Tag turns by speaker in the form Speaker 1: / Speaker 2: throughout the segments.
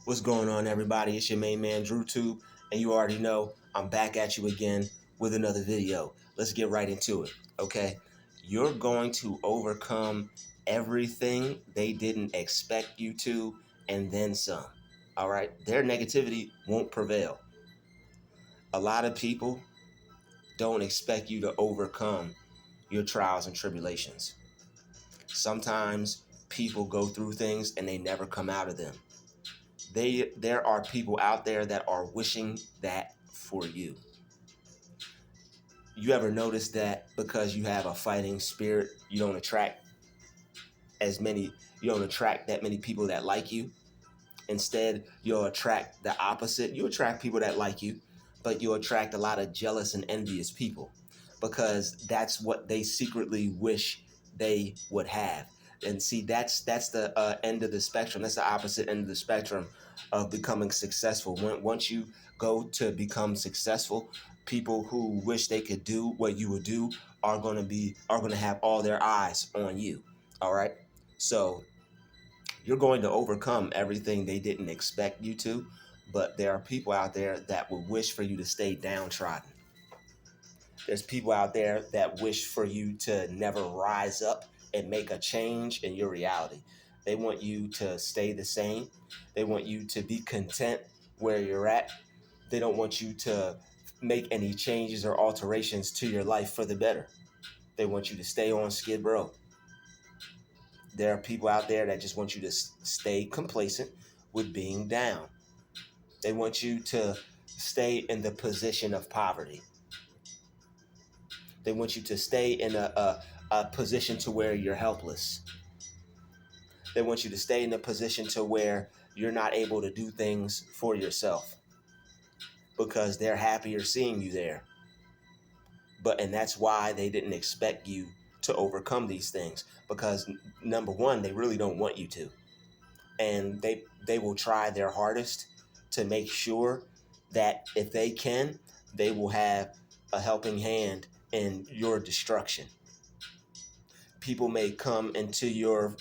Speaker 1: What's going on, everybody? It's your main man, Druuill, and you already know I'm back at you again with another video. Let's get right into it, okay? You're going to overcome everything they didn't expect you to, and then some, all right? Their negativity won't prevail. A lot of people don't expect you to overcome your trials and tribulations. Sometimes people go through things and they never come out of them. There are people out there that are wishing that for you. You ever notice that because you have a fighting spirit, you don't attract that many people that like you. Instead, you'll attract the opposite. You attract people that like you, but you'll attract a lot of jealous and envious people because that's what they secretly wish they would have. And see, that's the end of the spectrum. That's the opposite end of the spectrum of becoming successful. Once you go to become successful, people who wish they could do what you would do are going to have all their eyes on you. All right. So you're going to overcome everything they didn't expect you to, but there are people out there that would wish for you to stay downtrodden. There's people out there that wish for you to never rise up and make a change in your reality. They want you to stay the same. They want you to be content where you're at. They don't want you to make any changes or alterations to your life for the better. They want you to stay on Skid Row. There are people out there that just want you to stay complacent with being down. They want you to stay in the position of poverty. They want you to stay in a position to where you're helpless. They want you to stay in a position to where you're not able to do things for yourself because they're happier seeing you there. And that's why they didn't expect you to overcome these things, because number one, they really don't want you to. And they will try their hardest to make sure that if they can, they will have a helping hand in your destruction. People may come into your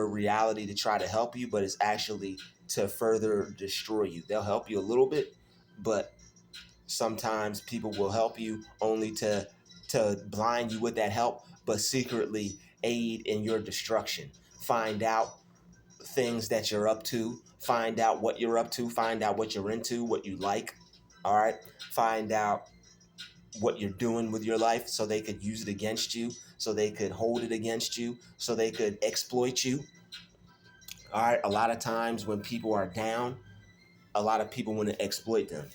Speaker 1: reality to try to help you, but it's actually to further destroy you. They'll help you a little bit, but sometimes people will help you only to blind you with that help, but secretly aid in your destruction. Find out things that you're up to, find out what you're up to, find out what you're into, what you like. All right. Find out what you're doing with your life so they could use it against you, so they could hold it against you, so they could exploit you. All right. A lot of times when people are down, a lot of people want to exploit them.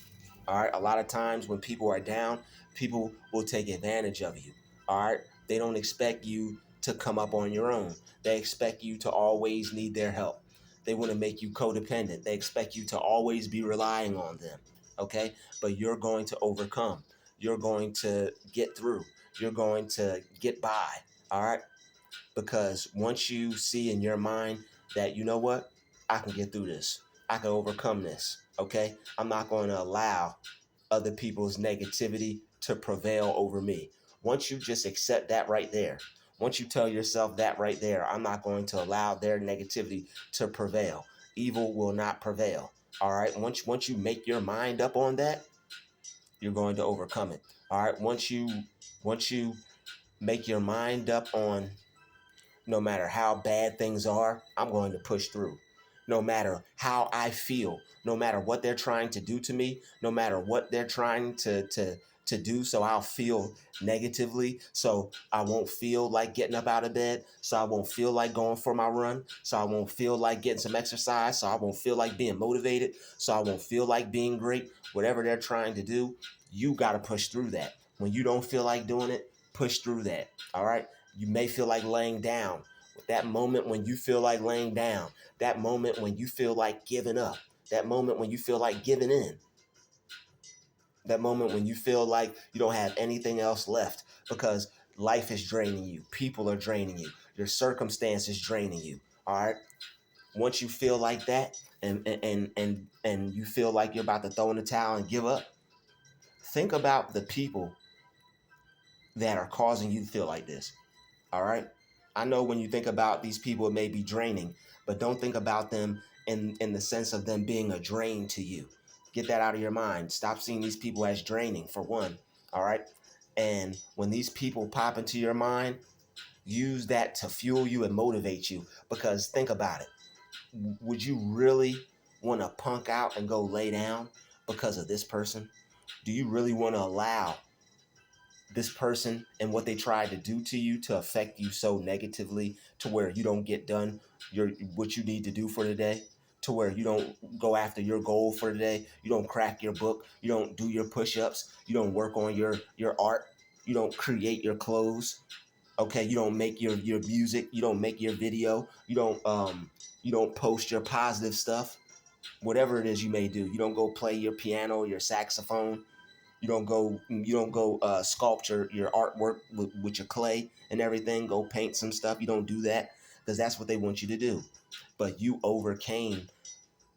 Speaker 1: All right. A lot of times when people are down, people will take advantage of you. All right. They don't expect you to come up on your own. They expect you to always need their help. They want to make you codependent. They expect you to always be relying on them. Okay. But you're going to overcome. You're going to get through. You're going to get by. All right. Because once you see in your mind that, you know what, I can get through this, I can overcome this, okay? I'm not going to allow other people's negativity to prevail over me. Once you just accept that right there, once you tell yourself that right there, I'm not going to allow their negativity to prevail. Evil will not prevail. All right. Once you make your mind up on that, you're going to overcome it. All right. Once you make your mind up on, no matter how bad things are, I'm going to push through. No matter how I feel, no matter what they're trying to do to me, no matter what they're trying to do, so I'll feel negatively, so I won't feel like getting up out of bed, so I won't feel like going for my run, so I won't feel like getting some exercise, so I won't feel like being motivated, so I won't feel like being great. Whatever they're trying to do, you got to push through that. When you don't feel like doing it, push through that. All right. You may feel like laying down. That moment when you feel like laying down, that moment when you feel like giving up, that moment when you feel like giving in, that moment when you feel like you don't have anything else left because life is draining you, people are draining you, your circumstances draining you. All right. Once you feel like that, and you feel like you're about to throw in the towel and give up, think about the people that are causing you to feel like this. All right. I know when you think about these people, it may be draining, but don't think about them in the sense of them being a drain to you. Get that out of your mind. Stop seeing these people as draining, for one. All right. And when these people pop into your mind, use that to fuel you and motivate you. Because think about it. Would you really want to punk out and go lay down because of this person? Do you really want to allow this person and what they tried to do to you to affect you so negatively to where you don't get done what you need to do for the day, to where you don't go after your goal for the day, you don't crack your book, you don't do your push-ups, you don't work on your art, you don't create your clothes, okay, you don't make your music, you don't make your video, you don't post your positive stuff, whatever it is you may do, you don't go play your piano, your saxophone, you don't go sculpt your artwork with your clay and everything, go paint some stuff, you don't do that because that's what they want you to do, but you overcame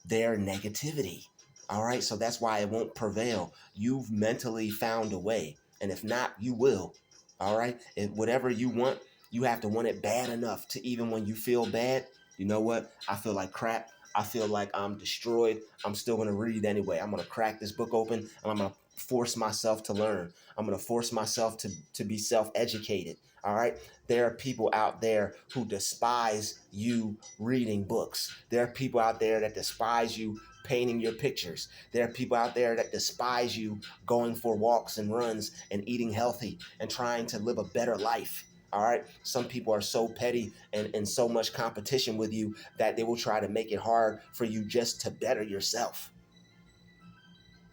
Speaker 1: their negativity. All right. So that's why it won't prevail. You've mentally found a way. And if not, you will. All right. If whatever you want, you have to want it bad enough to, even when you feel bad, you know what? I feel like crap. I feel like I'm destroyed. I'm still going to read anyway. I'm going to crack this book open and I'm going to force myself to learn. I'm going to force myself to be self-educated. All right. There are people out there who despise you reading books. There are people out there that despise you painting your pictures. There are people out there that despise you going for walks and runs and eating healthy and trying to live a better life. All right. Some people are so petty and in so much competition with you that they will try to make it hard for you just to better yourself.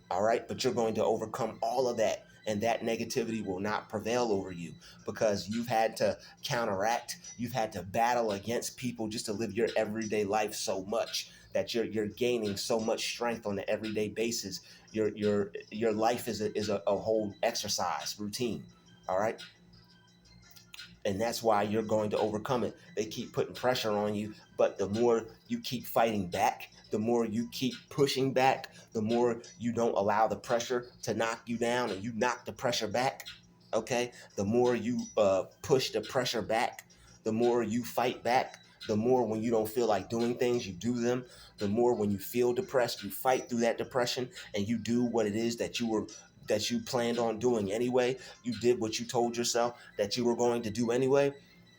Speaker 1: All right. But you're going to overcome all of that. And that negativity will not prevail over you because you've had to counteract, you've had to battle against people just to live your everyday life so much that you're gaining so much strength on an everyday basis. Your life is a whole exercise routine. All right. And that's why you're going to overcome it. They keep putting pressure on you, but the more you keep fighting back, the more you keep pushing back, the more you don't allow the pressure to knock you down and you knock the pressure back. Okay, the more you push the pressure back, the more you fight back, the more when you don't feel like doing things, you do them. The more when you feel depressed, you fight through that depression and you do what it is that you planned on doing anyway. You did what you told yourself that you were going to do anyway.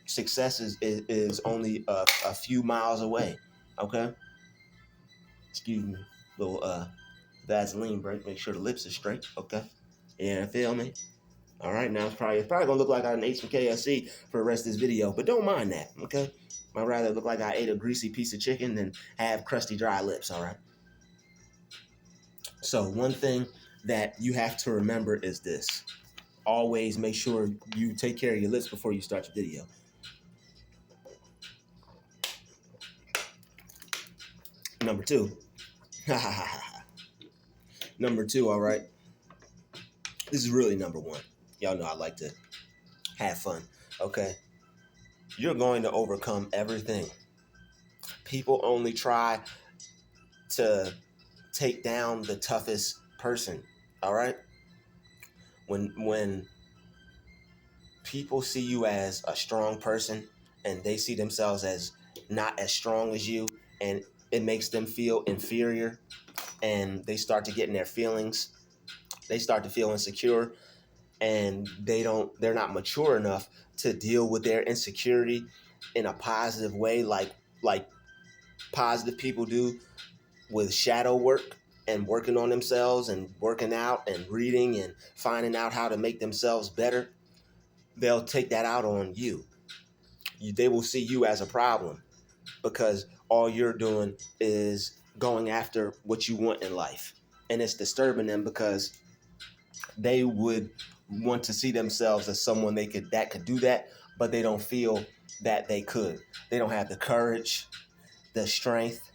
Speaker 1: Success is only a few miles away. Okay. Excuse me. Little Vaseline break. Make sure the lips are straight. Okay. Yeah, feel me? All right. Now it's probably gonna look like I ate some KFC for the rest of this video, but don't mind that. Okay. I'd rather look like I ate a greasy piece of chicken than have crusty dry lips. All right. So one thing that you have to remember is this: always make sure you take care of your lips before you start your video. Number two. Number two, all right. This is really number one. Y'all know I like to have fun. Okay. You're going to overcome everything. People only try to take down the toughest person. All right. When people see you as a strong person and they see themselves as not as strong as you, and it makes them feel inferior, and they start to get in their feelings, they start to feel insecure, and they're not mature enough to deal with their insecurity in a positive way, like positive people do with shadow work and working on themselves and working out and reading and finding out how to make themselves better. They'll take that out on you. They will see you as a problem because all you're doing is going after what you want in life. And it's disturbing them because they would want to see themselves as someone that could do that, but they don't feel that they could. They don't have the courage, the strength.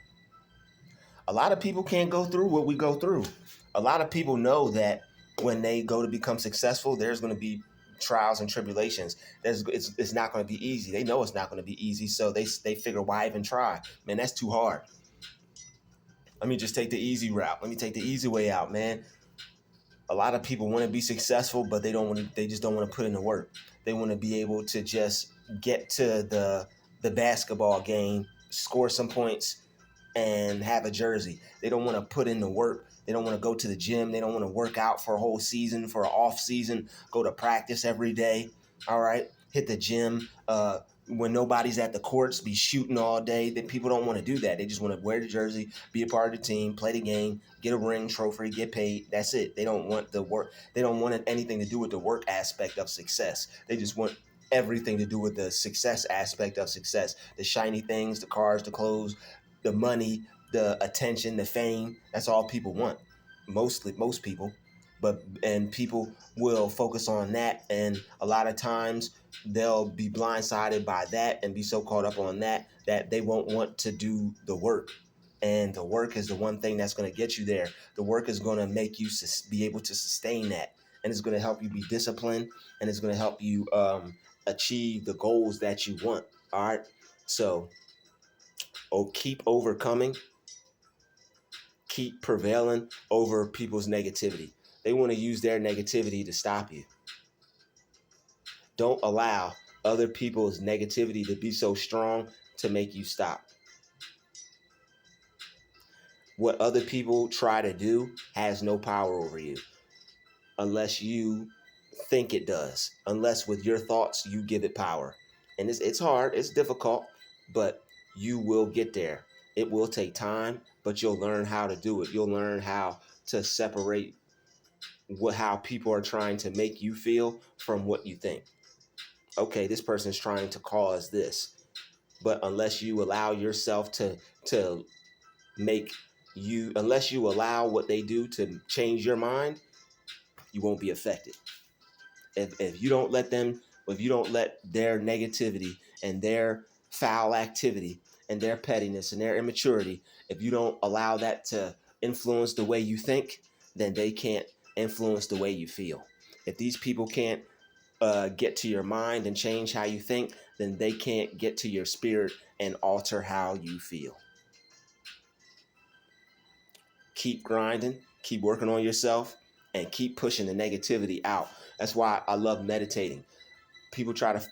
Speaker 1: A lot of people can't go through what we go through. A lot of people know that when they go to become successful, there's going to be trials and tribulations. It's not going to be easy. They know it's not going to be easy, so they figure, why even try? Man, that's too hard. Let me just take the easy route. Let me take the easy way out, man. A lot of people want to be successful, but they just don't want to put in the work. They want to be able to just get to the basketball game score some points and have a jersey. They don't want to put in the work. They don't want to go to the gym. They don't want to work out for a whole season, for an off season, go to practice every day. All right. Hit the gym. When nobody's at the courts, be shooting all day. Then people don't want to do that. They just want to wear the jersey, be a part of the team, play the game, get a ring, trophy, get paid. That's it. They don't want the work. They don't want anything to do with the work aspect of success. They just want everything to do with the success aspect of success. The shiny things, the cars, the clothes, the money, the attention, the fame. That's all people want. Most people. And people will focus on that, and a lot of times they'll be blindsided by that and be so caught up on that that they won't want to do the work. And the work is the one thing that's going to get you there. The work is going to make you be able to sustain that, and it's going to help you be disciplined, and it's going to help you achieve the goals that you want. All right. So, keep overcoming, keep prevailing over people's negativity. They want to use their negativity to stop you. Don't allow other people's negativity to be so strong to make you stop. What other people try to do has no power over you unless you think it does, unless with your thoughts you give it power. And it's hard, it's difficult, but you will get there. It will take time, but you'll learn how to do it. You'll learn how to separate how people are trying to make you feel from what you think. Okay, this person's trying to cause this, but unless you allow yourself to make unless you allow what they do to change your mind, you won't be affected. If you don't let them, if you don't let their negativity and their foul activity and their pettiness and their immaturity, if you don't allow that to influence the way you think, then they can't influence the way you feel. If these people can't get to your mind and change how you think, then they can't get to your spirit and alter how you feel. Keep grinding, keep working on yourself, and keep pushing the negativity out. That's why I love meditating. People try to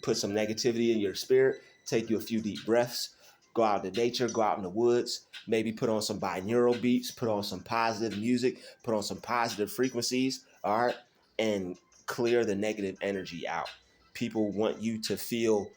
Speaker 1: put some negativity in your spirit. Take you a few deep breaths, go out into nature, go out in the woods, maybe put on some binaural beats, put on some positive music, put on some positive frequencies, all right, and clear the negative energy out. People want you to feel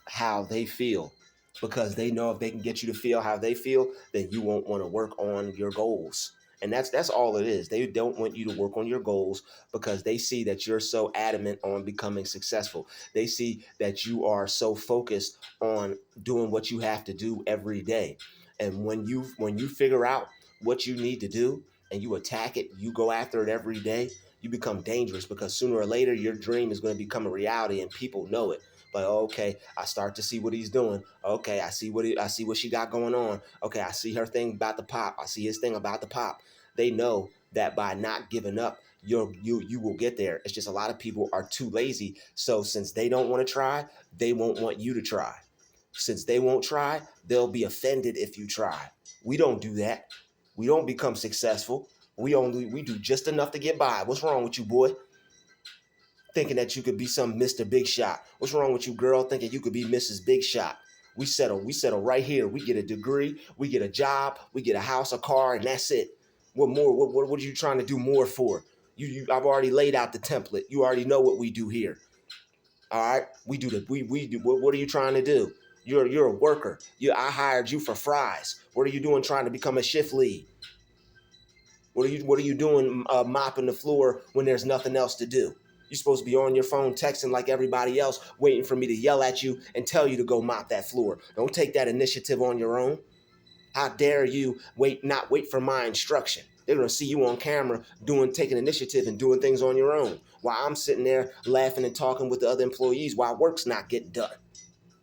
Speaker 1: how they feel, because they know if they can get you to feel how they feel, then you won't want to work on your goals. And that's all it is. They don't want you to work on your goals because they see that you're so adamant on becoming successful. They see that you are so focused on doing what you have to do every day. And when you figure out what you need to do and you attack it, you go after it every day, you become dangerous, because sooner or later your dream is going to become a reality and people know it. But okay, I start to see what he's doing. Okay, I see what she got going on. Okay, I see her thing about to pop. I see his thing about to pop. They know that by not giving up, you will get there. It's just a lot of people are too lazy. So since they don't want to try, they won't want you to try. Since they won't try, they'll be offended if you try. We don't do that. We don't become successful. We do just enough to get by. What's wrong with you, boy? Thinking that you could be some Mr. Big Shot. What's wrong with you, girl, thinking you could be Mrs. Big Shot? We settle right here. We get a degree, we get a job, we get a house, a car, and that's it. What more? What are you trying to do more for? I've already laid out the template. You already know what we do here. All right, we do. What are you trying to do? You're a worker. I hired you for fries. What are you doing trying to become a shift lead? What are you doing mopping the floor when there's nothing else to do? You're supposed to be on your phone texting like everybody else, waiting for me to yell at you and tell you to go mop that floor. Don't take that initiative on your own. How dare you not wait for my instruction? They're gonna see you on camera taking initiative and doing things on your own, while I'm sitting there laughing and talking with the other employees while work's not getting done.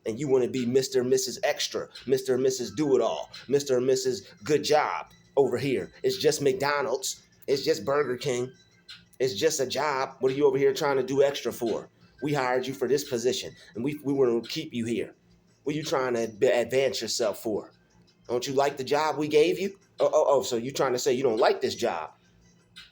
Speaker 1: And you want to be Mr. and Mrs. Extra, Mr. and Mrs. Do It All, Mr. and Mrs. Good Job over here. It's just McDonald's. It's just Burger King. It's just a job. What are you over here trying to do extra for? We hired you for this position, and we want to keep you here. What are you trying to advance yourself for? Don't you like the job we gave you? Oh, so you trying to say you don't like this job?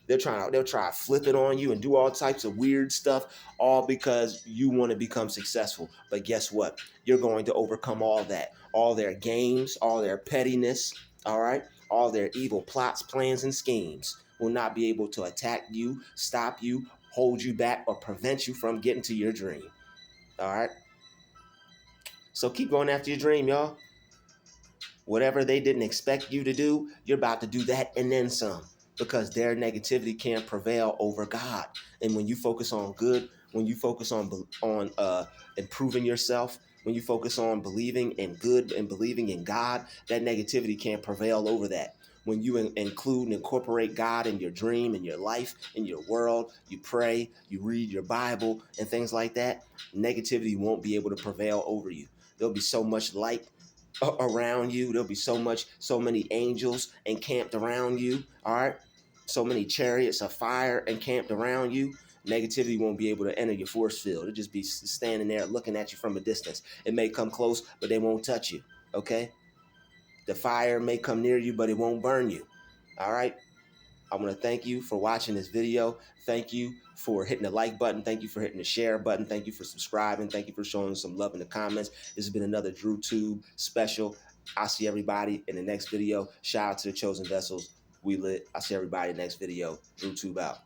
Speaker 1: They'll try to flip it on you and do all types of weird stuff, all because you want to become successful. But guess what? You're going to overcome all that. all their games, all their pettiness, all right, all their evil plots, plans, and schemes will not be able to attack you, stop you, hold you back, or prevent you from getting to your dream. All right. So keep going after your dream, y'all. Whatever they didn't expect you to do, you're about to do that and then some, because their negativity can't prevail over God. And when you focus on good, when you focus on improving yourself, when you focus on believing in good and believing in God, that negativity can't prevail over that. When you include and incorporate God in your dream, in your life, in your world, you pray, you read your Bible, and things like that, negativity won't be able to prevail over you. There'll be so much light around you. There'll be so many angels encamped around you. All right. So many chariots of fire encamped around you. Negativity won't be able to enter your force field. It'll just be standing there looking at you from a distance. It may come close, but they won't touch you. Okay. The fire may come near you, but it won't burn you. All right. I want to thank you for watching this video. Thank you for hitting the like button. Thank you for hitting the share button. Thank you for subscribing. Thank you for showing some love in the comments. This has been another DrewTube special. I'll see everybody in the next video. Shout out to the chosen vessels. We lit. I'll see everybody in the next video. DrewTube out.